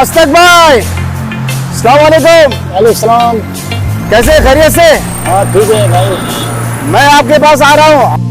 अस्तक भाई, अस्सलाम वालेकुम। वालेकुम सलाम। कैसे, खैरियत से? हाँ ठीक है भाई। मैं आपके पास आ रहा हूँ।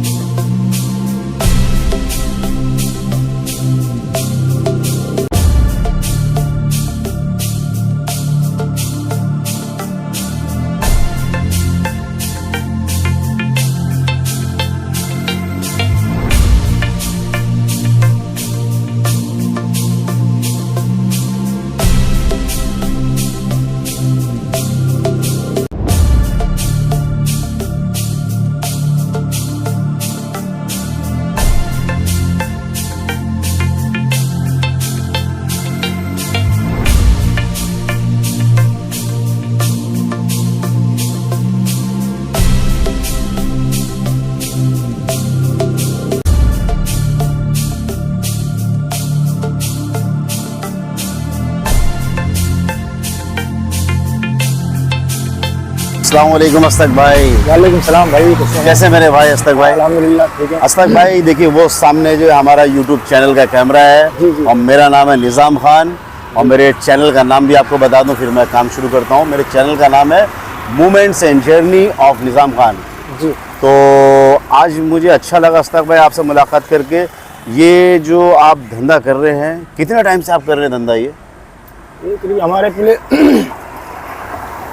अस्सलाम वालेकुम अस्तक भाई। वालेकुम सलाम भाई। कैसे मेरे भाई अस्तक भाई? अल्हम्दुलिल्लाह ठीक है। अस्तक भाई देखिए, वो सामने जो हमारा यूट्यूब चैनल का कैमरा है जी, जी। और मेरा नाम है निज़ाम खान और मेरे चैनल का नाम भी आपको बता दूं, फिर मैं काम शुरू करता हूं। मेरे चैनल का नाम है movements and journey of Nizam Khan. जी। तो आज मुझे अच्छा लगा अस्तक भाई आपसे मुलाकात करके। ये जो आप धंधा कर रहे हैं, कितने टाइम से आप कर रहे हैं धंधा ये? ये करीब हमारे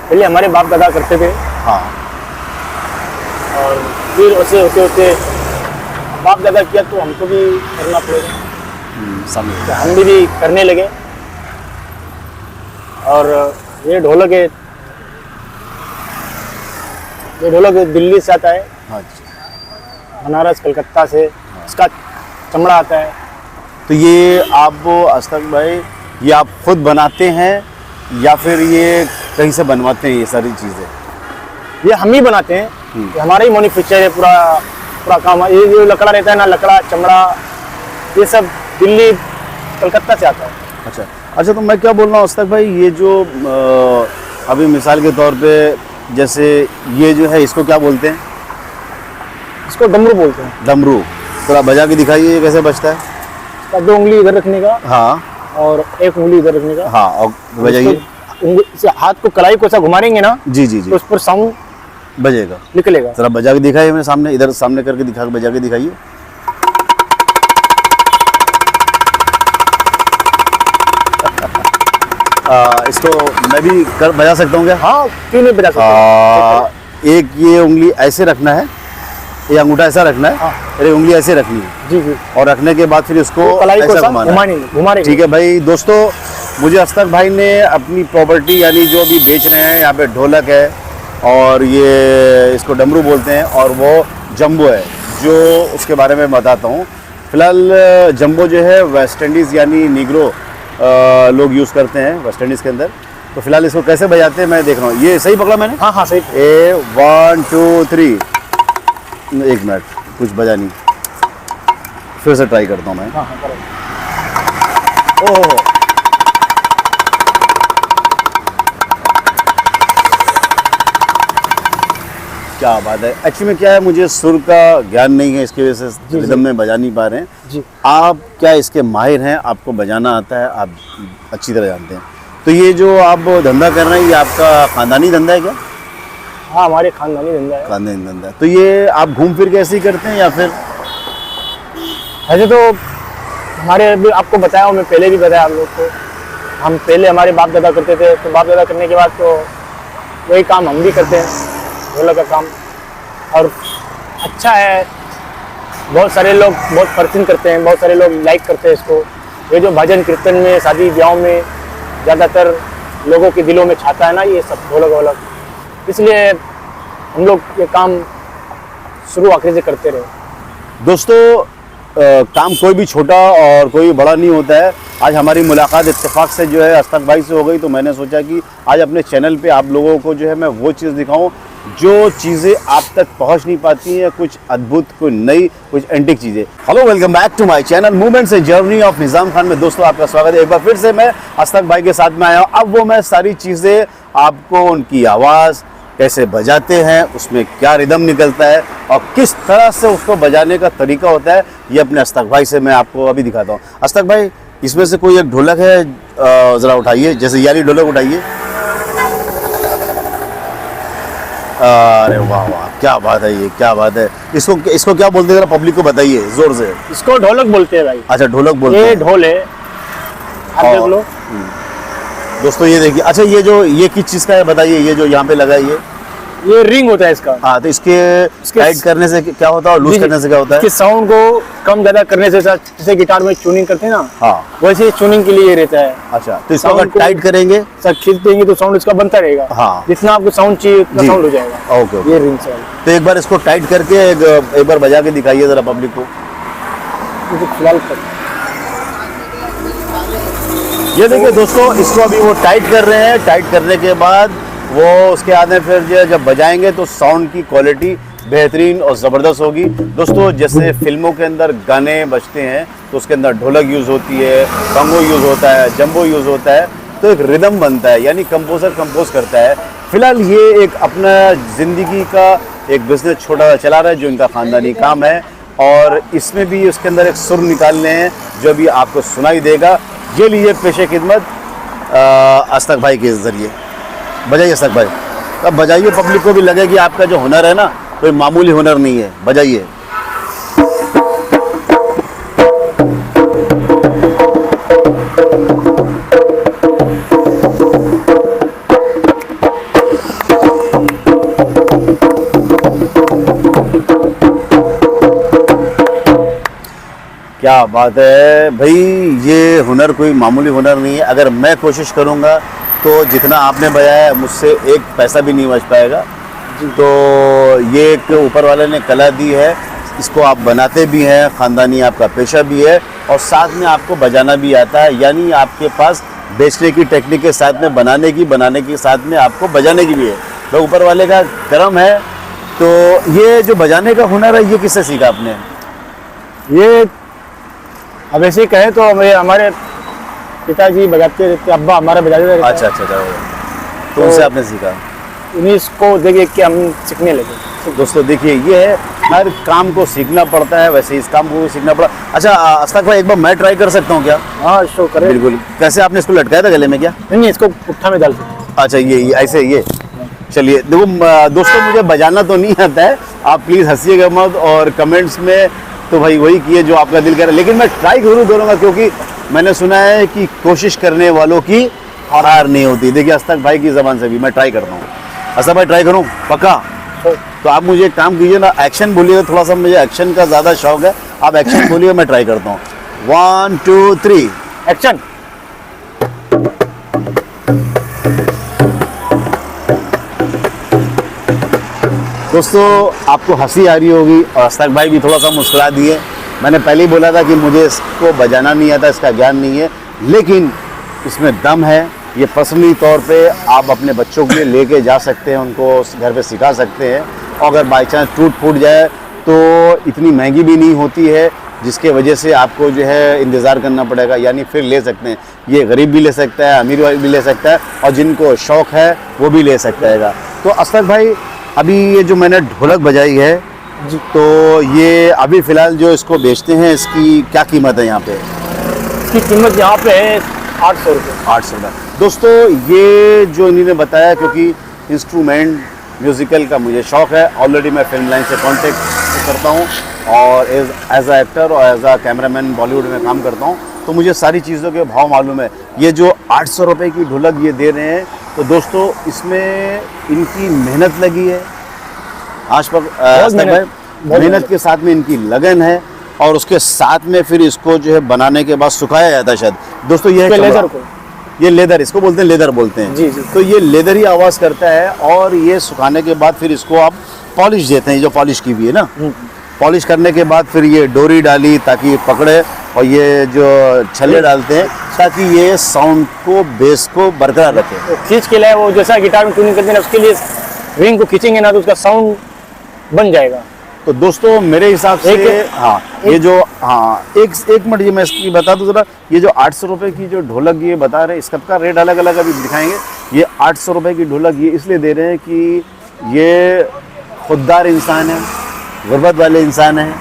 पहले हमारे बाप दादा करते थे हाँ। और फिर उसे होते होते बाप दादा किया तो हमको भी करना पड़ेगा, समझ तो हम भी करने लगे। और ये ढोलक है, ये ढोलक दिल्ली से आता है, हाँ जी। बनारस कलकत्ता से इसका चमड़ा आता है। तो ये आप अस्तक भाई, ये आप खुद बनाते हैं या फिर ये कहीं से बनवाते हैं ये सारी चीज़ें? ये हम ही बनाते हैं, ये हमारा ही मैन्युफैक्चर है। पूरा काम है। ये जो लकड़ा रहता है ना, लकड़ा चमड़ा ये सब दिल्ली कलकत्ता से आता है। अच्छा, तो मैं क्या बोल रहा हूँ अस्तक भाई, ये जो अभी मिसाल के तौर पे जैसे ये जो है, इसको क्या बोलते हैं? इसको डमरू बोलते हैं। डमरू। थोड़ा बजा के दिखाइए, ये कैसे बजता है? इसका 2 उंगली इधर रखने का हाँ और 1 उंगली इधर रखने का। हाँ, और बजाइए। से हाथ को कलाई को ऐसा घुमाएंगे ना, जी जी जी, तो उस पर साउंड बजेगा। निकलेगा। जरा बजा के दिखाइए, मेरे सामने, इधर सामने करके दिखा, बजा के दिखाइए। इसको मैं भी बजा सकता हूँ क्या? हाँ क्यों नहीं बजा सकते। एक ये उंगली ऐसे रखना है, ये अंगूठा ऐसा रखना है, हाँ। और ये उंगली ऐसे रखनी है, जी जी। और रखने के बाद फिर इसको कलाई को ऐसा घुमाना है। घुमाने। ठीक है भाई। दोस्तों, मुझे अस्तक भाई ने अपनी प्रॉपर्टी यानी जो अभी बेच रहे हैं, यहाँ पे ढोलक है और ये इसको डमरू बोलते हैं, और वो जंबो है जो उसके बारे में बताता हूँ। फिलहाल जंबो जो है वेस्ट इंडीज़ यानी निग्रो लोग यूज़ करते हैं वेस्ट इंडीज़ के अंदर। तो फिलहाल इसको कैसे बजाते हैं मैं देख रहा हूँ। ये सही पकड़ा मैंने? हाँ हाँ सही। 1 2 3। एक मिनट, कुछ बजा नहीं, फिर से ट्राई करता हूँ मैं। हाँ हाँ करो। ओह, क्या बात है। एक्चुअली में क्या है, मुझे सुर का ज्ञान नहीं है, इसकी वजह से रिदम में बजा नहीं पा रहे हैं। जी। आप क्या इसके माहिर हैं? आपको बजाना आता है, आप अच्छी तरह जानते हैं। तो ये जो आप धंधा कर रहे हैं, ये आपका ख़ानदानी धंधा है क्या? हाँ हमारे खानदानी धंधा है। खानदानी धंधा है। तो ये आप घूम फिर के ऐसे ही करते हैं या फिर? ऐसे तो हमारे अभी आपको बताया हूँ, मैं पहले भी बताया आप लोग को, हम पहले हमारे बाप दादा करते थे, तो बाप दादा करने के बाद तो वही काम हम भी करते हैं, ढोलक का काम। और अच्छा है, बहुत सारे लोग बहुत पसंद करते हैं, बहुत सारे लोग लाइक करते हैं इसको। ये जो भजन कीर्तन में, शादी ब्याह में ज़्यादातर लोगों के दिलों में छाता है ना ये सब ढोलक वोलक, इसलिए हम लोग ये काम शुरू आखिर से करते रहे। दोस्तों, काम कोई भी छोटा और कोई बड़ा नहीं होता है। आज हमारी मुलाकात इत्तेफाक से जो है अस्तक भाई से हो गई, तो मैंने सोचा कि आज अपने चैनल पे आप लोगों को जो है मैं वो चीज़ दिखाऊं जो चीज़ें आप तक पहुंच नहीं पाती हैं, कुछ अद्भुत, कोई नई, कुछ एंटिक चीज़ें। Hello, welcome back to my channel movements and journey of Nizam Khan में। दोस्तों, आपका स्वागत है। एक बार फिर से मैं अस्तक भाई के साथ में आया हूँ। अब वो मैं सारी चीज़ें आपको, उनकी आवाज़ कैसे बजाते हैं, उसमें क्या रिदम निकलता है और किस तरह से उसको बजाने का तरीका होता है, ये अपने अस्तक भाई से मैं आपको अभी दिखाता हूँ। अस्तक भाई, इसमें से कोई एक ढोलक है, ज़रा उठाइए, जैसे ये वाली ढोलक उठाइए। अरे वाह वाह, क्या बात है, ये क्या बात है। इसको इसको क्या बोलते हैं, जरा पब्लिक को बताइए जोर से। इसको ढोलक बोलते हैं भाई। अच्छा, ढोलक बोलते ये हैं। ढोल है, आप देख लो। दोस्तों ये देखिए, अच्छा ये किस चीज़ का है बताइए, ये जो यहाँ पे लगा है ये रिंग होता है इसका। हाँ, तो इसके टाइट करने से क्या होता है और लूज करने से क्या होता है? इसके साउंड को कम ज्यादा करने से जैसे गिटार में ट्यूनिंग करते हैं ना, हाँ, वैसे ट्यूनिंग के लिए ये रहता है। अच्छा, तो इसको अगर साउंड को- टाइट करेंगे, सर खींच देंगे तो साउंड इसका बनता रहेगा। हाँ। जितना आपको साउंड चाहिए उतना जी। साउंड हो जाएगा। Okay okay. ये रिंग से तो एक बार इसको टाइट करके एक बार बजा के दिखाइए जरा पब्लिक को। फिलहाल कर ये देखिए दोस्तों, इसको अभी वो टाइट कर रहे हैं। टाइट करने के बाद वो उसके बाद में फिर जो जब बजाएंगे तो साउंड की क्वालिटी बेहतरीन और ज़बरदस्त होगी। दोस्तों जैसे फिल्मों के अंदर गाने बजते हैं तो उसके अंदर ढोलक यूज़ होती है, कंगो यूज़ होता है, जंबो यूज़ होता है, तो एक रिदम बनता है, यानी कंपोज़र कंपोज करता है। फिलहाल ये एक अपना ज़िंदगी का एक बिज़नेस छोटा सा चला रहा है जो इनका ख़ानदानी काम है, और इसमें भी उसके अंदर एक सुर निकालने हैं जो अभी आपको सुनाई देगा। ये लिए पेशे खिदमत अस्तक भाई के ज़रिए। बजाइए अस्तक भाई, अब बजाइए, पब्लिक को भी लगे कि आपका जो हुनर है ना कोई मामूली हुनर नहीं है। बजाइए। क्या बात है भाई, ये हुनर कोई मामूली हुनर नहीं है। अगर मैं कोशिश करूँगा तो जितना आपने बजाया मुझसे एक पैसा भी नहीं बच पाएगा। तो ये एक ऊपर वाले ने कला दी है, इसको आप बनाते भी हैं, ख़ानदानी आपका पेशा भी है, और साथ में आपको बजाना भी आता है, यानी आपके पास बेचने की टेक्निक के साथ में बनाने की साथ में आपको बजाने की भी है। तो ऊपर वाले का करम है। तो ये जो बजाने का हुनर है ये किससे सीखा आपने? ये अब ऐसे कहे तो हमारे पिताजी बजाते रहते, अब्बा हमारा बजाते रहते। अच्छा अच्छा अच्छा, तो उनसे आपने सीखा। उन्हीं को देख के हम सीखने लगे। दोस्तों देखिए, ये है, हर काम को सीखना पड़ता है, वैसे इस काम को भी सीखना पड़ा। अच्छा अस्तक भाई, एक बार मैं ट्राई कर सकता हूँ क्या? हाँ शो करें। बिल्कुल। कैसे आपने इसको लटकाया था गले में क्या? नहीं इसको पुट्ठा में डाल सकते। अच्छा, ये ऐसे ये। चलिए देखो दोस्तों, मुझे बजाना तो नहीं आता है, आप प्लीज़ हंसिएगा मत, और कमेंट्स में तो भाई वही किए जो आपका दिल कह रहा है, लेकिन मैं ट्राई जरूर करूँगा, क्योंकि मैंने सुना है कि कोशिश करने वालों की हार नहीं होती। देखिए अस्तक भाई की ज़बान से भी मैं ट्राई करता हूँ। अस्तक भाई ट्राई करूँ पक्का? तो आप मुझे एक काम कीजिए ना, एक्शन बोलिए, थोड़ा सा मुझे एक्शन का ज़्यादा शौक है। आप एक्शन बोलिए, मैं ट्राई करता हूँ। 1 2 3 एक्शन। दोस्तों आपको हंसी आ रही होगी, और अस्तक भाई भी थोड़ा सा मुस्कुरा दिए। मैंने पहले ही बोला था कि मुझे इसको बजाना नहीं आता, इसका ज्ञान नहीं है, लेकिन इसमें दम है। ये पर्सनली तौर पे आप अपने बच्चों के लिए लेके जा सकते हैं, उनको घर पे सिखा सकते हैं, और अगर बाई चांस टूट फूट जाए तो इतनी महंगी भी नहीं होती है, जिसके वजह से आपको जो है इंतज़ार करना पड़ेगा, यानी फिर ले सकते हैं। ये गरीब भी ले सकता है, अमीर भी ले सकता है, और जिनको शौक़ है वो भी ले सकता है। तो अस्तक भाई, अभी ये जो मैंने ढोलक बजाई है जी, तो ये अभी फ़िलहाल जो इसको बेचते हैं, इसकी क्या कीमत है यहाँ पे? इसकी कीमत यहाँ पे है 800 रुपये। 800 रुपये। दोस्तों ये जो इन्होंने बताया, क्योंकि इंस्ट्रूमेंट म्यूज़िकल का मुझे शौक़ है, ऑलरेडी मैं फिल्म लाइन से कांटेक्ट करता हूँ, और एज अ एक्टर और एज अ कैमरामैन बॉलीवुड में काम करता हूँ, तो मुझे सारी चीज़ों के भाव मालूम है। ये जो 800 रुपये की ढोलक ये दे रहे हैं, तो दोस्तों इसमें इनकी मेहनत लगी है, मेहनत के साथ में इनकी लगन है, और उसके साथ में फिर इसको जो है बनाने के बाद सुखाया जाता है शायद। दोस्तों ये लेदर को, ये लेदर, इसको बोलते हैं लेदर बोलते हैं। जी जी। तो ये लेदर ही आवाज़ करता है, और ये सुखाने के बाद फिर इसको आप पॉलिश देते हैं, जो पॉलिश की हुई है ना, पॉलिश करने के बाद फिर ये डोरी डाली ताकि पकड़े, और ये जो छल्ले डालते हैं ताकि ये साउंड को, बेस को बरकरार रखे। तो खींच के लिए वो जैसा गिटार में ट्यूनिंग करते हैं ना, उसके लिए रिंग को खींचेंगे ना तो उसका साउंड बन जाएगा। तो दोस्तों मेरे हिसाब से ये जो एक मिनट, ये मैं इसकी बता दूं ज़रा। ये जो 800 रुपये की जो ढोलक ये बता रहे हैं, इसका का रेट अलग अलग अभी दिखाएंगे। ये 800 रुपये की ढोलक ये इसलिए दे रहे हैं कि ये खुददार इंसान है, गुर्बत वाले इंसान हैं,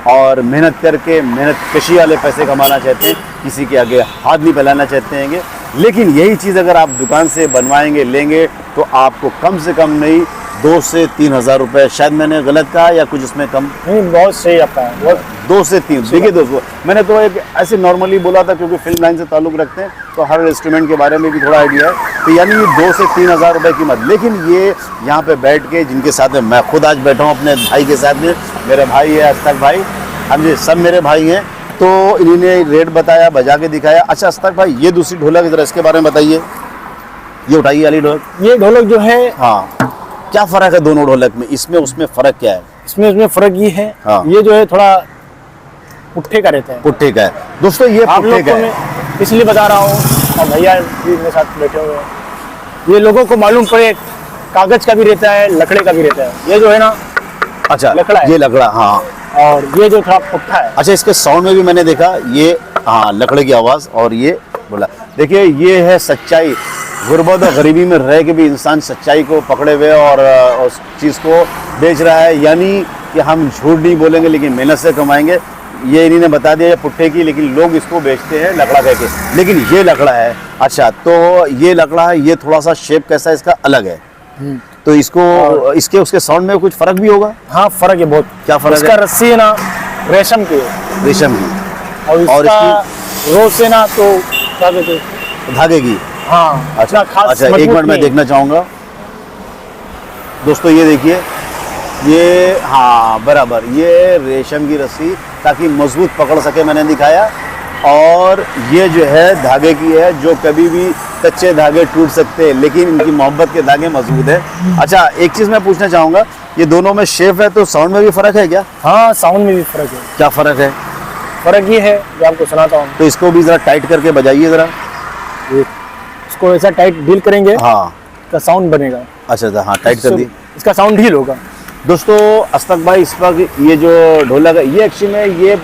और मेहनत करके, मेहनत कशी वाले पैसे कमाना चाहते हैं। किसी के आगे हाथ नहीं फैलाना चाहते हैं, लेकिन यही चीज़ अगर आप दुकान से बनवाएंगे लेंगे तो आपको कम से कम नहीं 2 से 3 हज़ार रुपये, शायद मैंने गलत कहा या कुछ उसमें कम, नहीं बहुत सही आपका है, बहुत 2 से 3। देखिए दोस्तों, मैंने तो एक ऐसे नॉर्मली बोला था क्योंकि फिल्म लाइन से ताल्लुक़ रखते हैं तो हर इंस्ट्रूमेंट के बारे में भी थोड़ा आइडिया है, तो यानी 2 से 3 हज़ार रुपये कीमत। लेकिन ये यहाँ पे बैठ के जिनके साथ में मैं खुद आज बैठा हूँ अपने भाई के साथ में, मेरे भाई है अस्तक भाई, हम जी सब मेरे भाई हैं, तो इन्होंने रेट बताया, बजा के दिखाया। अच्छा अस्तक भाई, ये दूसरी ढोलक ज़रा इसके बारे में बताइए, ये उठाइए वाली ढोलक। ये ढोलक जो है, हाँ, क्या फ़र्क है दोनों ढोलक में, इसमें उसमें फ़र्क क्या है? इसमें उसमें फ़र्क ये है, हाँ। ये जो है थोड़ा पुट्ठे का रहता है। पुट्ठे का है दोस्तों, ये आप पुट्ठे लोग का को है। मैं इसलिए बता रहा हूँ, और भैया भी मेरे साथ बैठे हुए हैं, ये लोगों को मालूम पड़े, कागज का भी रहता है, लकड़े का भी रहता है। ये जो है ना, अच्छा लकड़ा है। ये लकड़ा, हाँ। और ये जो थोड़ा पुट्ठा है। अच्छा, इसके साउंड में भी मैंने देखा ये, हाँ, लकड़े की आवाज़, और ये बोला। देखिए ये है सच्चाई, गुर्बत और गरीबी में रह के भी इंसान सच्चाई को पकड़े हुए और उस चीज़ को बेच रहा है, यानी कि हम झूठ नहीं बोलेंगे लेकिन मेहनत से कमाएंगे। ये इन्होंने बता दिया पुट्ठे की, लेकिन लोग इसको बेचते हैं लकड़ा कह के, लेकिन ये लकड़ा है। अच्छा, तो ये लकड़ा है, ये थोड़ा सा शेप कैसा है इसका अलग है, तो इसको इसके उसके साउंड में कुछ फर्क भी होगा? हाँ फ़र्क है बहुत। क्या फ़र्क इसका है? रस्सी है ना रेशम की है, रेशम की, और और इसका रोज से ना तो क्या कहते हैं, धागे की। हाँ अच्छा, इतना खास अच्छा, एक मजबूत मिनट मैं नहीं। देखना चाहूँगा दोस्तों, ये देखिए, ये हाँ बराबर, ये रेशम की रस्सी ताकि मजबूत पकड़ सके मैंने दिखाया, और ये जो है धागे की है, जो कभी भी कच्चे धागे टूट सकते हैं लेकिन इनकी मोहब्बत के धागे मजबूत है। अच्छा, एक चीज़ मैं पूछना चाहूँगा, ये दोनों में शेप है तो साउंड में भी फ़र्क है क्या? हाँ साउंड में भी फ़र्क है। क्या फ़र्क है? फ़र्क ये है जो आपको सुनाता हूँ, तो इसको भी ज़रा टाइट करके बजाइए ज़रा। इसको ऐसा टाइट डील करेंगे, हाँ, इसका साउंड बनेगा। अच्छा अच्छा, हाँ, टाइट कर दी। इसका साउंड ढील होगा। दोस्तों अस्तक भाई, इस वक्त ये जो ढोलक है, ये एक्चुअली में ये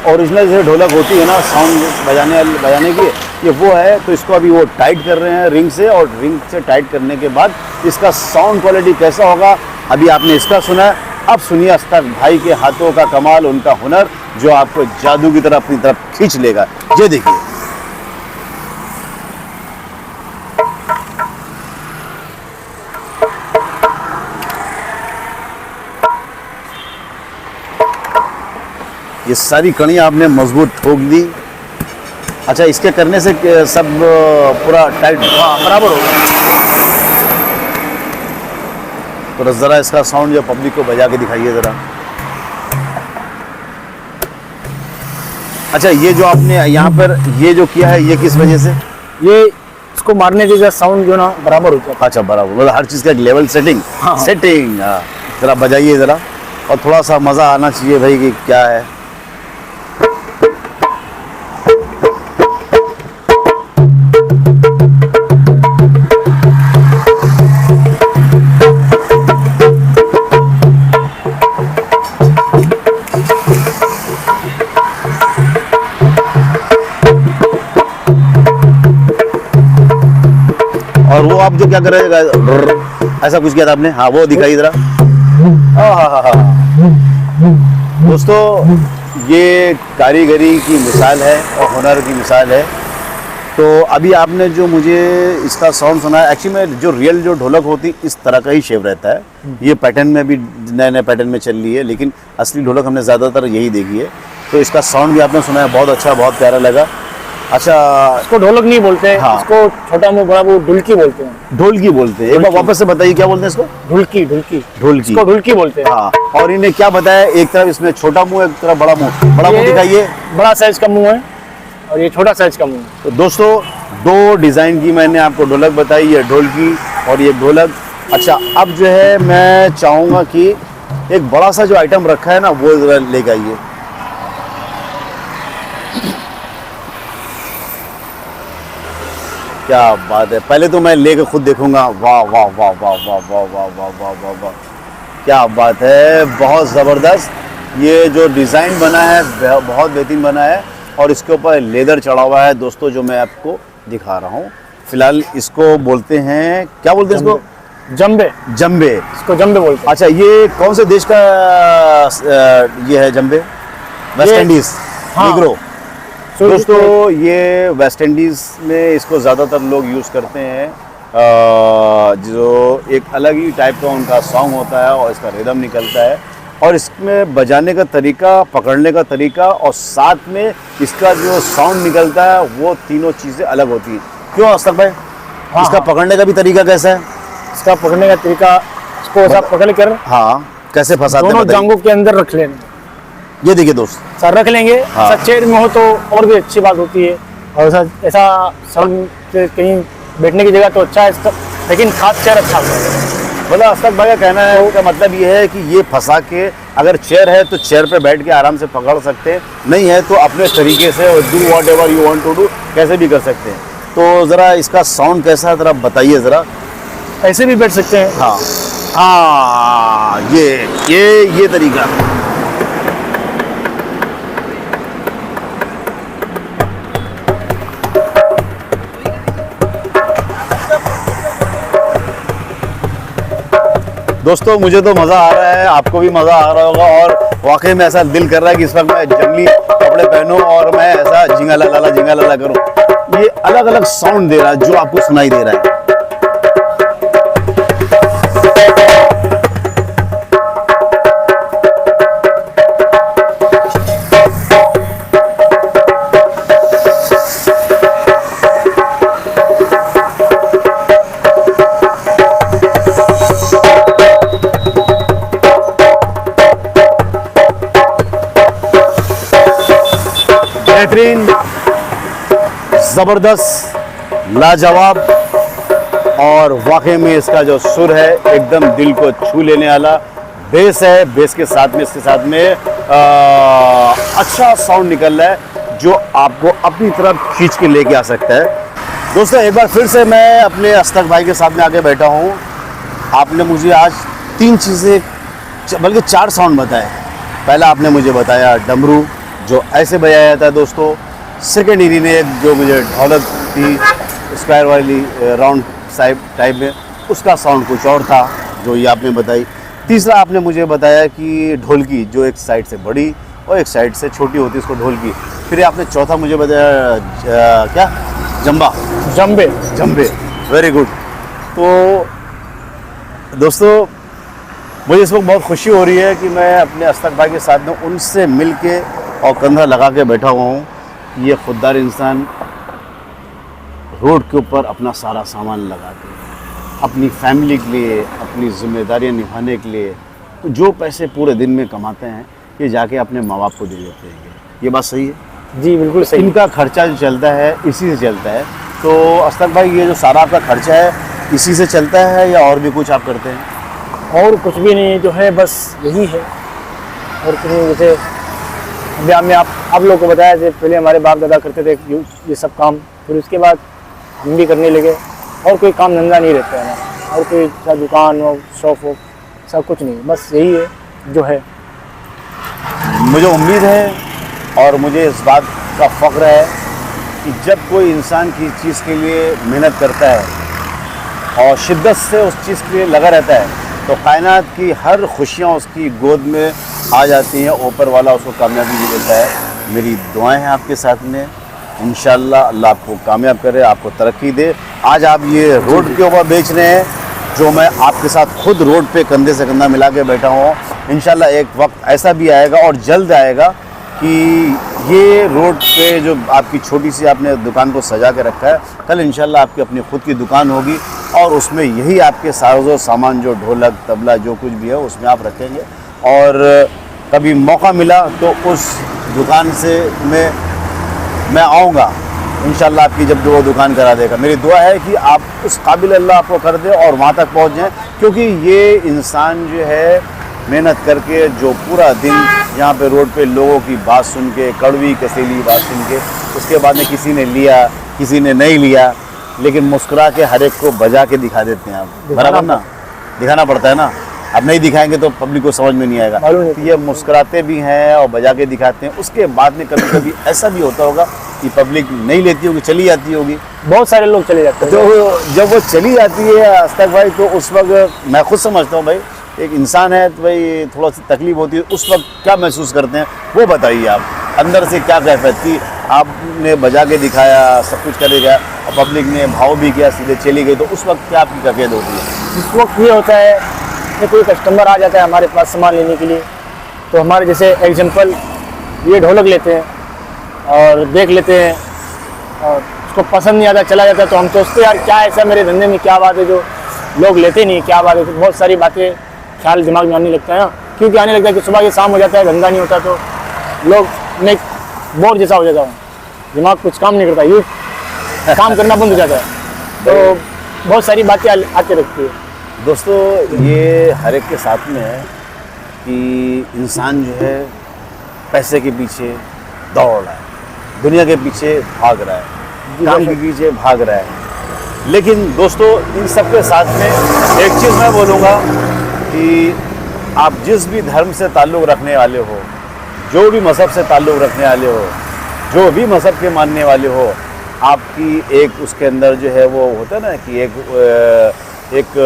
ओरिजिनल जो ढोलक होती है ना साउंड बजाने की, ये वो है। तो इसको अभी वो टाइट कर रहे हैं रिंग से, और रिंग से टाइट करने के बाद इसका साउंड क्वालिटी कैसा होगा, अभी आपने इसका सुना, अब सुनिए अस्तक भाई के हाथों का कमाल, उनका हुनर जो आपको जादू की तरह अपनी तरफ खींच लेगा। ये देखिए, ये सारी कड़ियाँ आपने मजबूत ठोक दी। अच्छा, इसके करने से सब पूरा टाइट, हाँ, बराबर होगा। तो ज़रा इसका साउंड जो पब्लिक को बजा के दिखाइए ज़रा। अच्छा, ये जो आपने यहाँ पर ये जो किया है, ये किस वजह से? ये इसको मारने के साउंड जो ना बराबर हो जाता है। अच्छा, बराबर, मतलब हर चीज़ का एक लेवल सेटिंग, हाँ। सेटिंग, हाँ। ज़रा बजाइए ज़रा, और थोड़ा सा मज़ा आना चाहिए भाई कि क्या है। और वो आप जो क्या कर रहे हैं, ऐसा कुछ किया था आपने, हाँ वो दिखाइए जरा। दोस्तों, ये कारीगरी की मिसाल है और हुनर की मिसाल है। तो अभी आपने जो मुझे इसका साउंड सुना है, एक्चुअली में जो रियल जो ढोलक होती इस तरह का ही शेप रहता है। ये पैटर्न में भी नए नए पैटर्न में चल रही है, लेकिन असली ढोलक हमने ज़्यादातर यही देखी है। तो इसका साउंड भी आपने सुना है, बहुत अच्छा, बहुत प्यारा लगा। अच्छा, इसको ढोलक नहीं बोलते, हाँ। इसको छोटा मुंह बड़ा वो ढुलकी बोलते हैं। ढोलकी बोलते हैं। एक बार वापस से बताइए क्या बोलते हैं इसको? ढुलकी, ढुलकी, ढोलकी, इसको ढुलकी बोलते हैं। हाँ। और इन्हें क्या बताया, एक तरफ इसमें छोटा मुंह, एक तरफ बड़ा मुंह। बड़ा मुंह ये दिखाइए। बड़ा साइज का मुंह है और ये छोटा साइज का मुंह है। तो दोस्तों, दो डिज़ाइन की मैंने आपको ढोलक बताई, ये ढोलकी और ये ढोलक। अच्छा, अब जो है मैं चाहूँगा कि एक बड़ा सा जो आइटम रखा है ना, वो जरा लेके आइए। क्या बात है, पहले तो मैं लेके खुद देखूंगा। वाह वाह वाह वाह वाह वाह वाह वाह वाह वाह वाह, क्या बात है, बहुत ज़बरदस्त। ये जो डिज़ाइन बना है बहुत बेहतरीन बना है, और इसके ऊपर लेदर चढ़ा हुआ है दोस्तों, जो मैं आपको दिखा रहा हूँ। फिलहाल इसको बोलते हैं, क्या बोलते हैं इसको? जंबे, जंबे। इसको जंबे बोलते हैं। अच्छा, ये कौन से देश का ये है जंबे? वेस्ट इंडीज, हाँ। निग्रो। दोस्तों ये वेस्ट इंडीज़ में इसको ज़्यादातर लोग यूज़ करते हैं। जो एक अलग ही टाइप का उनका सॉन्ग होता है और इसका रिदम निकलता है और इसमें बजाने का तरीका, पकड़ने का तरीका और साथ में इसका जो साउंड निकलता है वो तीनों चीज़ें अलग होती हैं। क्यों अस्तक भाई? हाँ, इसका पकड़ने का भी तरीका कैसा है? इसका पकड़ने का तरीका, इसको ऐसा पकड़ कर हाँ, कैसे फंसाते हैं दोनों बताइए? जांघों के अंदर रख लेना। ये देखिए दोस्त, सर रख लेंगे। हाँ। ऐसा चेयर में हो तो और भी अच्छी बात होती है, और ऐसा सड़क पे कहीं बैठने की जगह तो अच्छा है इसका, लेकिन खास चेयर अच्छा होता है। मतलब अस्तक भाई का कहना है का मतलब ये है कि ये फंसा के, अगर चेयर है तो चेयर पे बैठ के आराम से पकड़ सकते हैं, नहीं है तो अपने तरीके से do whatever you want to do, कैसे भी कर सकते हैं। तो ज़रा इसका साउंड कैसा है ज़रा बताइए ज़रा। ऐसे भी बैठ सकते हैं। हाँ हाँ, ये तरीका। दोस्तों मुझे तो मज़ा आ रहा है, आपको भी मज़ा आ रहा होगा और वाकई में ऐसा दिल कर रहा है कि इस वक्त मैं जंगली कपड़े पहनूं और मैं ऐसा जिंगा लाला करूं। ये अलग अलग साउंड दे रहा है जो आपको सुनाई दे रहा है। बेहतरीन, ज़बरदस्त, लाजवाब और वाकई में इसका जो सुर है एकदम दिल को छू लेने वाला। बेस है, बेस के साथ में इसके साथ में अच्छा साउंड निकल रहा है जो आपको अपनी तरफ खींच के लेके आ सकता है। दोस्तों एक बार फिर से मैं अपने अस्तक भाई के साथ में आके बैठा हूँ। आपने मुझे आज 3 चीज़ें बल्कि 4 साउंड बताए। पहला आपने मुझे बताया डमरू जो ऐसे बजाया जाता है दोस्तों। सेकेंड इन्हीं ने जो मुझे ढोलक थी स्क्वायर वाली राउंड टाइप में, उसका साउंड कुछ और था जो ये आपने बताई। तीसरा आपने मुझे बताया कि ढोलकी जो एक साइड से बड़ी और एक साइड से छोटी होती है उसको ढोलकी। फिर आपने चौथा मुझे बताया क्या? जंबे। Very good. तो दोस्तों मुझे इस वक्त बहुत खुशी हो रही है कि मैं अपने अस्तक भाई के साथ में उनसे मिल के और कंधा लगा के बैठा हुआ हूँ। ये खुददार इंसान रोड के ऊपर अपना सारा सामान लगा के अपनी फैमिली के लिए, अपनी जिम्मेदारियाँ निभाने के लिए जो पैसे पूरे दिन में कमाते हैं ये जाके अपने माँ बाप को दे देते हैं। ये बात सही है? जी बिल्कुल सही। इनका खर्चा जो चलता है इसी से चलता है। तो अस्तक भाई ये जो सारा आपका खर्चा है इसी से चलता है या और भी कुछ आप करते हैं? और कुछ भी नहीं, जो है बस यही है और कुछ नहीं। जैसे अभी हमने आप लोगों को बताया कि पहले हमारे बाप दादा करते थे ये सब काम, फिर उसके बाद हम भी करने लगे। और कोई काम धंधा नहीं रहता है ना, और कोई चाहे दुकान हो, शॉप हो, सब कुछ नहीं, बस यही है जो है। मुझे उम्मीद है और मुझे इस बात का फ़ख्र है कि जब कोई इंसान की चीज़ के लिए मेहनत करता है और शिद्दत से उस चीज़ के लिए लगा रहता है तो कायनात की हर खुशियाँ उसकी गोद में आ जाती हैं, ऊपर वाला उसको कामयाबी भी देता है। मेरी दुआएं हैं आपके साथ में, इंशाल्लाह अल्लाह आपको कामयाब करे, आपको तरक्की दे। आज आप ये रोड के ऊपर बेच रहे हैं जो मैं आपके साथ खुद रोड पे कंधे से कंधा मिला के बैठा हूँ। इंशाल्लाह एक वक्त ऐसा भी आएगा और जल्द आएगा कि ये रोड पे जो आपकी छोटी सी आपने दुकान को सजा के रखा है, कल इंशाल्लाह आपकी अपनी खुद की दुकान होगी और उसमें यही आपके साजो सामान जो ढोलक तबला जो कुछ भी है उसमें आप रखेंगे। और कभी मौका मिला तो उस दुकान से मैं आऊँगा इंशाल्लाह, आपकी जब वो दुकान करा देगा। मेरी दुआ है कि आप उस काबिल अल्लाह आपको कर दे और वहाँ तक पहुँच जाएँ, क्योंकि ये इंसान जो है मेहनत करके जो पूरा दिन यहाँ पे रोड पे लोगों की बात सुन के, कड़वी कसीली बात सुन के, उसके बाद में किसी ने लिया किसी ने नहीं लिया, लेकिन मुस्कुरा के हर एक को बजा के दिखा देते हैं आप, बराबर ना? दिखाना पड़ता है ना, अब नहीं दिखाएंगे तो पब्लिक को समझ में नहीं आएगा। तो ये मुस्कुराते भी हैं और बजा के दिखाते हैं। उसके बाद में कभी कभी ऐसा भी होता होगा कि पब्लिक नहीं लेती होगी, चली जाती होगी, बहुत सारे लोग चले जाते हैं। तो जब वो चली जाती है अस्तक भाई, तो उस वक्त मैं खुद समझता हूँ भाई एक इंसान है तो भाई थोड़ा सी तकलीफ होती है, उस वक्त क्या महसूस करते हैं वो बताइए आप, अंदर से क्या कैफियत थी आपने बजा के दिखाया, सब कुछ कर दिखाया और पब्लिक ने भाव भी किया, सीधे चली गई, तो उस वक्त क्या आपकी कैफियत होती है? इस वक्त ये होता है कि कोई कस्टमर आ जाता है हमारे पास सामान लेने के लिए, तो हमारे जैसे एग्जांपल ये ढोलक लेते हैं और देख लेते हैं और उसको पसंद नहीं आता, चला जाता है, तो हम सोचते हैं यार क्या ऐसा मेरे धंधे में क्या बात है जो लोग लेते नहीं, क्या बात है। तो बहुत सारी बातें ख्याल दिमाग में आने लगता है ना, क्योंकि आने लगता है कि सुबह के शाम हो जाता है, धंधा नहीं होता, तो लोग मैं बोर जैसा हो जाता हूँ, दिमाग कुछ काम नहीं करता, यूँ काम करना बंद हो जाता है, तो बहुत सारी बातें आती रहती है। दोस्तों ये हर एक के साथ में है कि इंसान जो है पैसे के पीछे दौड़ रहा है, दुनिया के पीछे भाग रहा है, काम के पीछे भाग रहा है। लेकिन दोस्तों इन सब के साथ में एक चीज़ मैं बोलूँगा कि आप जिस भी धर्म से ताल्लुक़ रखने वाले हो, जो भी मज़हब से ताल्लुक़ रखने वाले हो, जो भी मज़हब के मानने वाले हो, आपकी एक उसके अंदर जो है वो होता है ना कि एक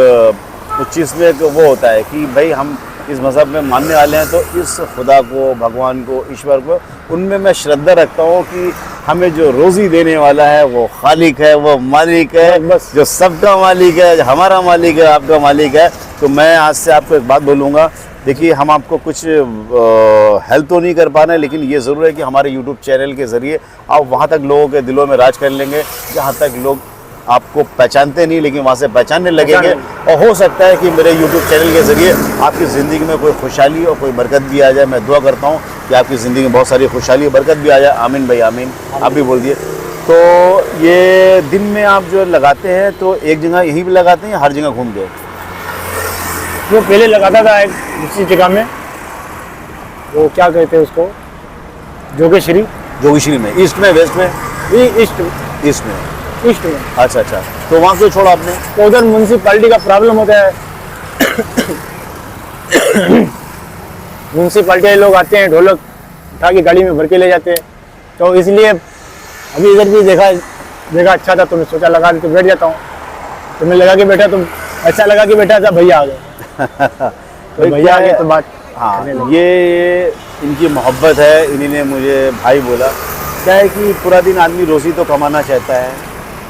उस चीज़ में एक वो होता है कि भाई हम इस मज़हब में मानने वाले हैं, तो इस खुदा को, भगवान को, ईश्वर को, उनमें मैं श्रद्धा रखता हूँ कि हमें जो रोज़ी देने वाला है वो खालिक है, वो मालिक है, बस जो सबका मालिक है, जो हमारा मालिक है, आपका मालिक है। तो मैं आज से आपको एक बात बोलूँगा, देखिए हम आपको कुछ हेल्प तो नहीं कर पा रहे हैं, लेकिन ये ज़रूर है कि हमारे यूट्यूब चैनल के ज़रिए आप वहाँ तक लोगों के दिलों में राज कर लेंगे जहाँ तक लोग आपको पहचानते नहीं, लेकिन वहाँ से पहचानने लगेंगे। और हो सकता है कि मेरे यूट्यूब चैनल के ज़रिए आपकी ज़िंदगी में कोई खुशहाली और कोई बरकत भी आ जाए। मैं दुआ करता हूँ कि आपकी ज़िंदगी में बहुत सारी खुशहाली और बरकत भी आ जाए। आमीन भाई आमीन, आप भी बोल दिए। तो ये दिन में आप जो लगाते हैं तो एक जगह यहीं भी लगाते हैं या हर जगह घूम गए? जो पहले लगाता था एक दूसरी जगह में, वो क्या कहते हैं उसको, जोगेश्वरी, जोगेश्वरी में, ईस्ट में, वेस्ट में? ईस्ट ईस्ट में। ईस्ट में। अच्छा अच्छा, तो वहाँ क्यों छोड़ा आपने? तो उधर म्यूनसिपालिटी का प्रॉब्लम होता है। म्यूनसिपालिटी लोग आते हैं, ढोलक उठा के गाड़ी में भर के ले जाते हैं, तो इसलिए अभी इधर भी देखा अच्छा था, तो मैं सोचा लगा के बैठ जाता हूँ। तो मैं लगा के बैठा, तो ऐसा लगा के बैठा था भैया आ गए। तो भैया आ गए तो बात, हाँ, ये इनकी मोहब्बत है, इन्हीं ने मुझे भाई बोला। क्या है कि पूरा दिन आदमी रोज़ी तो कमाना चाहता है,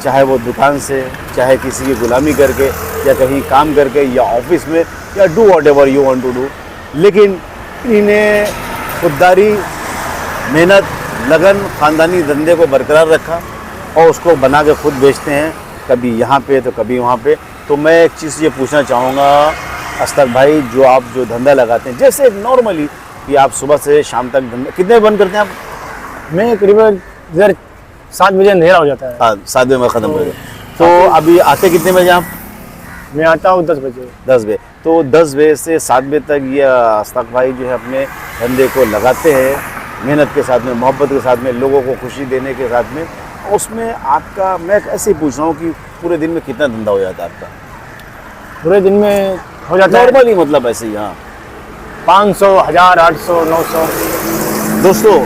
चाहे वो दुकान से, चाहे किसी की गुलामी करके, या कहीं काम करके, या ऑफिस में, या do whatever you want to do. लेकिन इन्हें खुददारी, मेहनत, लगन, ख़ानदानी धंधे को बरकरार रखा और उसको बना के खुद बेचते हैं, कभी यहाँ पे तो कभी वहाँ पे। तो मैं एक चीज़ ये पूछना चाहूँगा अस्तर भाई, जो आप जो धंधा लगाते हैं, जैसे नॉर्मली कि आप सुबह से शाम तक धंधा कितने बंद करते हैं आप? मैं करीबन इधर 7 बजे अंधेरा हो जाता है। हाँ, 7 बजे में ख़त्म कर। तो अभी आते कितने बजे आप? मैं आता हूँ 10 बजे। 10 बजे। तो 10 बजे से 7 बजे तक ये अस्ताक भाई जो है अपने धंधे को लगाते हैं, मेहनत के साथ में, मोहब्बत के साथ में, लोगों को खुशी देने के साथ में। उसमें आपका, मैं ऐसे ही पूछ रहा हूँ कि पूरे दिन में कितना धंधा हो जाता है आपका? पूरे दिन में हो जाता है नॉर्मली, मतलब ऐसे ही? हाँ, 500, 1000, 800, 900। दोस्तों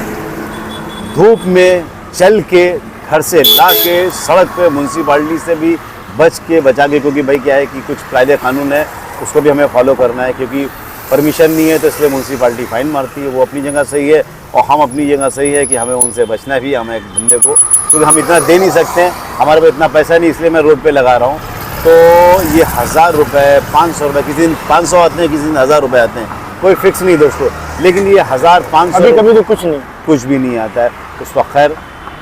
धूप में चल के, घर से ला के, सड़क पे म्यूनसिपालिटी से भी बचा के, क्योंकि भाई क्या है कि कुछ कायदे कानून है, उसको भी हमें फॉलो करना है, क्योंकि परमिशन नहीं है तो इसलिए म्यूनसिपालिटी फ़ाइन मारती है। वो अपनी जगह सही है और हम अपनी जगह सही है कि हमें उनसे बचना भी, हमें एक धंधे को, क्योंकि हम इतना दे नहीं सकते हैं, हमारे पास इतना पैसा नहीं, इसलिए मैं रोड पे लगा रहा हूँ। तो ये 1000 रुपये, 500 रुपये, किसी दिन 500 आते हैं, किसी दिन 1000 रुपये आते हैं, कोई फिक्स नहीं दोस्तों। लेकिन ये 1000, 500 कभी तो कुछ भी नहीं आता है। उस वक्त खैर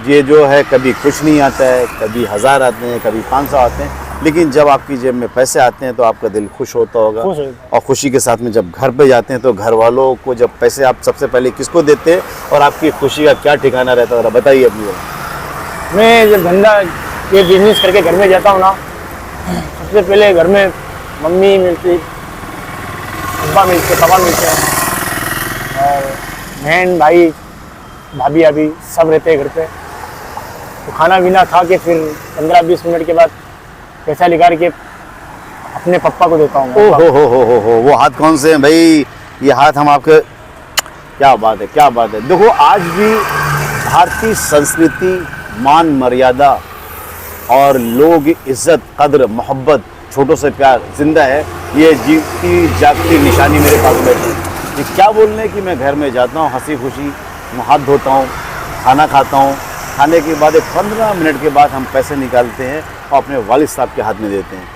ये जो है कभी कुछ नहीं आता है, कभी 1000 आते हैं, कभी 500 आते हैं, लेकिन जब आपकी जेब में पैसे आते हैं तो आपका दिल खुश होता होगा। और खुशी के साथ में जब घर पे जाते हैं तो घर वालों को जब पैसे आप सबसे पहले किसको देते हैं और आपकी खुशी का क्या ठिकाना रहता है, बताइए अपनी बात। मैं जब धंधा ये बिजनेस करके घर में जाता हूँ ना, सबसे पहले घर में मम्मी मिलती, अब्बा मिलते, पापा मिलते हैं, और बहन, भाई, भाभी अभी सब रहते हैं घर पे। तो खाना पीना खा के फिर 15-20 मिनट के बाद पैसा निकाल के अपने पापा को देता हूँ। हो, वो हाथ कौन से हैं भाई? ये हाथ हम आपके, क्या बात है, क्या बात है। देखो आज भी भारतीय संस्कृति, मान मर्यादा और लोग इज्जत, कद्र, मोहब्बत, छोटों से प्यार जिंदा है। ये जीती जागती निशानी मेरे पास बैठी है। ये क्या बोलने कि मैं घर में जाता हूँ, हंसी खुशी हाथ धोता हूँ, खाना खाता हूँ, खाने के बाद एक 15 मिनट के बाद हम पैसे निकालते हैं और अपने वालिद साहब के हाथ में देते हैं।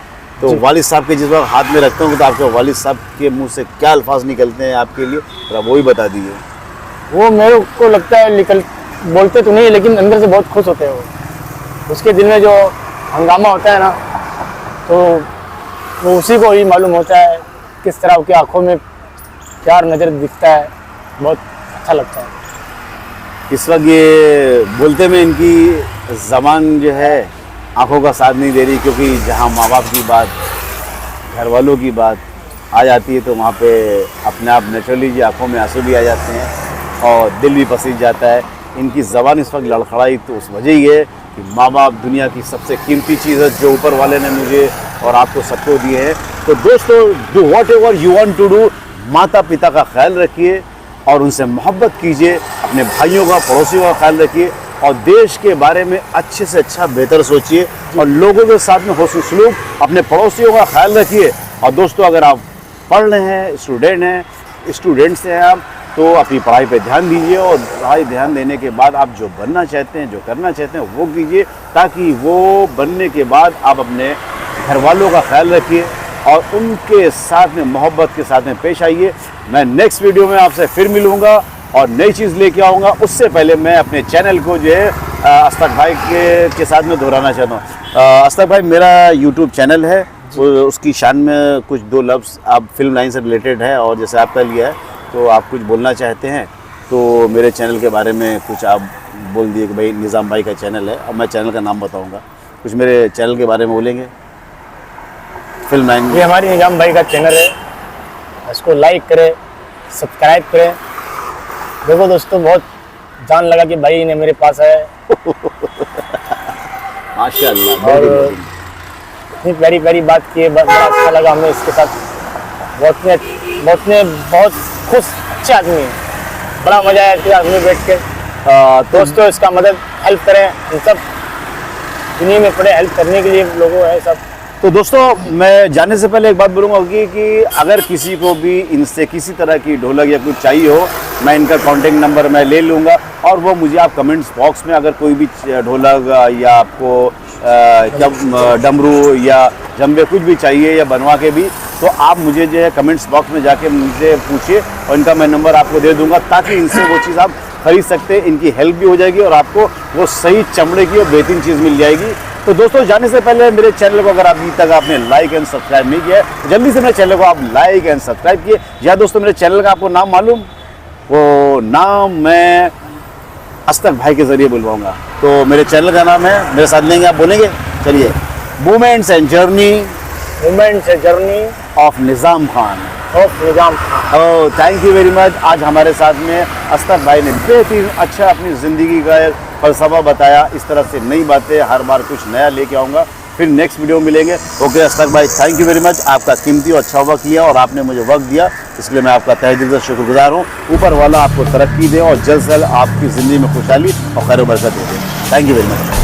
तो वालिद साहब के जिस वक्त हाथ में रखते हो तो आपके वालिद साहब के मुंह से क्या अल्फाज निकलते हैं आपके लिए, जरा वो ही बता दीजिए। वो मेरे को लगता है बोलते तो नहीं, लेकिन अंदर से बहुत खुश होते हैं वो। उसके दिल में जो हंगामा होता है ना, तो वो उसी को ही मालूम होता है किस तरह उसकी आंखों में प्यार नज़र दिखता है। बहुत अच्छा लगता है। इस वक्त ये बोलते में इनकी ज़बान जो है आंखों का साथ नहीं दे रही, क्योंकि जहाँ माँ बाप की बात, घर वालों की बात आ जाती है तो वहाँ पे अपने आप नेचुरली जी आंखों में आंसू भी आ जाते हैं और दिल भी पसीज जाता है। इनकी ज़बान इस वक्त लड़खड़ाई तो उस वजह ही है कि माँ बाप दुनिया की सबसे कीमती चीज़ है जो ऊपर वाले ने मुझे और आपको सबको दिए हैं। तो दोस्तों, do whatever you want to do, माता पिता का ख्याल रखिए और उनसे मोहब्बत कीजिए, अपने भाइयों का, पड़ोसियों का ख्याल रखिए और देश के बारे में अच्छे से अच्छा बेहतर सोचिए और लोगों के साथ में हुस्न सलूक, अपने पड़ोसियों का ख्याल रखिए। और दोस्तों, अगर आप पढ़ रहे हैं, स्टूडेंट्स हैं आप, तो अपनी पढ़ाई पे ध्यान दीजिए और पढ़ाई ध्यान देने के बाद आप जो बनना चाहते हैं, जो करना चाहते हैं वो कीजिए, ताकि वो बनने के बाद आप अपने घर वालों का ख्याल रखिए और उनके साथ में मोहब्बत के साथ में पेश आइए। मैं नेक्स्ट वीडियो में आपसे फिर मिलूँगा और नई चीज़ लेके आऊँगा। उससे पहले मैं अपने चैनल को जो है अस्तक भाई के साथ में दोहराना चाहता हूँ। अस्तक भाई, मेरा यूट्यूब चैनल है, उसकी शान में कुछ दो लफ्ज़ आप फिल्म लाइन से रिलेटेड है और जैसे आपका लिया है तो आप कुछ बोलना चाहते हैं तो मेरे चैनल के बारे में कुछ आप बोल दिए कि भाई निज़ाम भाई का चैनल है। अब मैं चैनल का नाम बताऊँगा, कुछ मेरे चैनल के बारे में बोलेंगे? फिल्म लाइन, ये हमारी निज़ाम भाई का चैनल है, इसको लाइक करें, सब्सक्राइब करें। देखो दोस्तों, बहुत जान लगा कि भाई ने मेरे पास है माशाल्लाह। और इतनी प्यारी प्यारी बात की है, बड़ा अच्छा लगा हमें इसके साथ। बहुत खुश, अच्छे आदमी है, बड़ा मजा आया इसके साथ में बैठ के। दोस्तों, इसका मदद हेल्प करें, इन सब दुनिया में पड़े हेल्प करने के लिए लोगों है सब। तो दोस्तों, मैं जाने से पहले एक बात बोलूँगा कि अगर किसी को भी इनसे किसी तरह की ढोलक या कुछ चाहिए हो, मैं इनका कॉन्टेक्ट नंबर मैं ले लूँगा और वो मुझे आप कमेंट्स बॉक्स में अगर कोई भी ढोलक या आपको डमरू या जंबे कुछ भी चाहिए या बनवा के भी, तो आप मुझे जो है कमेंट्स बॉक्स में जाके मुझे पूछिए और इनका मैं नंबर आपको दे दूँगा, ताकि इनसे वो चीज़ आप खरीद सकते हैं, इनकी हेल्प भी हो जाएगी और आपको वो सही चमड़े की और बेहतरीन चीज़ मिल जाएगी। तो दोस्तों, जाने से पहले मेरे चैनल को अगर अभी तक आपने लाइक एंड सब्सक्राइब नहीं किया है तो जल्दी से मेरे चैनल को आप लाइक एंड सब्सक्राइब किए। या दोस्तों, मेरे चैनल का आपको नाम मालूम, वो नाम मैं अस्तक भाई के ज़रिए बुलवाऊंगा। तो मेरे चैनल का नाम है, मेरे साथ लेंगे, आप बोलेंगे? चलिए, movements and journey of Nizam Khan. Oh, thank you very much. आज हमारे साथ में अस्तक भाई ने बेहतरीन अच्छा अपनी ज़िंदगी का एक फलसफा बताया। इस तरह से नई बातें हर बार कुछ नया लेके आऊँगा। फिर नेक्स्ट वीडियो में मिलेंगे। ओके अस्तक भाई, थैंक यू वेरी मच। आपका कीमती और अच्छा वक्त लिया और आपने मुझे वक्त दिया, इसलिए मैं आपका तहे दिल से शुक्रगुजार हूँ। ऊपर वाला आपको तरक्की दे और जल्द से जल्द आपकी ज़िंदगी में खुशहाली और खैर बरकत दे। Thank you very much.